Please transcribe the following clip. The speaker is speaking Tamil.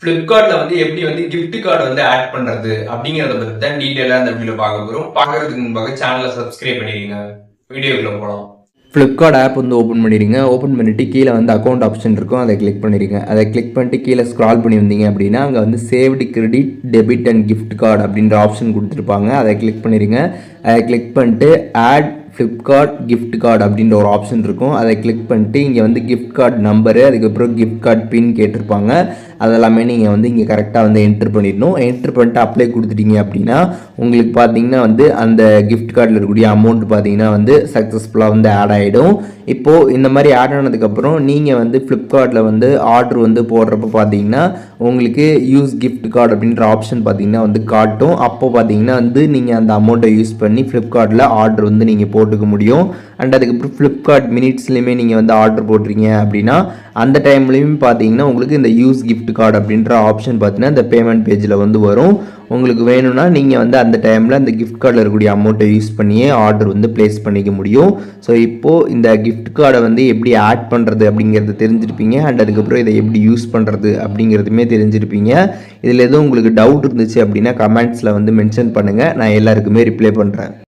Flipkartல எப்படி கிஃப்ட் கார்டு ஆட் பண்றது அப்படிங்கறத பத்தி தான் டீடைலா இந்த வீடியோல பார்க்க போறோம். பார்க்கறதுக்கு முன்பாக சேனலை சப்ஸ்கிரைப் பண்ணிடுங்க. வீடியோக்குள்ள போலாம். ஃப்ளிப்கார்ட் ஆப் ஓப்பன் பண்ணிடுங்க. ஓப்பன் பண்ணிவிட்டு கீழே அக்கௌண்ட் ஆப்ஷன் இருக்கும், அதை கிளிக் பண்ணிடுங்க. அதை கிளிக் பண்ணிட்டு கீழே ஸ்க்ரால் பண்ணி வந்தீங்க அப்படின்னா அங்கே saved credit debit and gift card அப்படின்ற ஆப்ஷன் கொடுத்துருப்பாங்க. அதை கிளிக் பண்ணிடுங்க. அதை கிளிக் பண்ணிட்டு ஆட் ஃப்ளிப்கார்ட் கிஃப்ட் கார்டு அப்படின்ற ஒரு ஆப்ஷன் இருக்கும். அதை கிளிக் பண்ணிட்டு இங்கே கிஃப்ட் கார்டு நம்பரு, அதுக்கப்புறம் கிஃப்ட் கார்டு பின் கேட்டிருப்பாங்க. அதெல்லாமே நீங்கள் இங்கே கரெக்டாக என்ட்ரு பண்ணிடணும். என்ட்ரு பண்ணிட்டு அப்ளை கொடுத்துட்டீங்க அப்படின்னா உங்களுக்கு பார்த்தீங்கன்னா அந்த கிஃப்ட் கார்டில் இருக்கக்கூடிய அமௌண்ட் பார்த்தீங்கன்னா சக்ஸஸ்ஃபுல்லாக ஆட் ஆகிடும். இப்போது இந்த மாதிரி ஆட் ஆனதுக்கப்புறம் நீங்கள் ஃப்ளிப்கார்ட்டில் ஆர்டர் போடுறப்ப பார்த்தீங்கன்னா உங்களுக்கு யூஸ் கிஃப்ட் கார்டு அப்படின்ற ஆப்ஷன் பார்த்தீங்கன்னா காட்டும். அப்போ பார்த்தீங்கன்னா நீங்கள் அந்த அமௌண்ட்டை யூஸ் பண்ணி ஃப்ளிப்கார்ட்டில் ஆர்டர் நீங்கள் போட்டுக்க முடியும். அண்ட் அதுக்கப்புறம் ஃப்ளிப்கார்ட் மினிட்ஸ்லையுமே நீங்கள் ஆர்டர் போடுறீங்க அப்படின்னா அந்த டைம்லையும் பார்த்தீங்கன்னா உங்களுக்கு இந்த யூஸ் கிஃப்ட் கார்டு அப்படின்ற ஆப்ஷன் பார்த்தீங்கன்னா இந்த பேமெண்ட் பேஜில் வரும். உங்களுக்கு வேணும்னா நீங்கள் அந்த டைமில் அந்த கிஃப்ட் கார்டில் இருக்கக்கூடிய அமௌண்ட்டை யூஸ் பண்ணியே ஆர்டர் ப்ளேஸ் பண்ணிக்க முடியும். ஸோ இப்போது இந்த கிஃப்ட் கார்டை எப்படி ஆட் பண்ணுறது அப்படிங்கிறது தெரிஞ்சிருப்பீங்க. அண்ட் அதுக்கப்புறம் இதை எப்படி யூஸ் பண்ணுறது அப்படிங்கிறதுமே தெரிஞ்சிருப்பீங்க. இதில் எதுவும் உங்களுக்கு டவுட் இருந்துச்சு அப்படின்னா கமெண்ட்ஸில் மென்ஷன் பண்ணுங்கள். நான் எல்லாருக்குமே ரிப்ளை பண்ணுறேன்.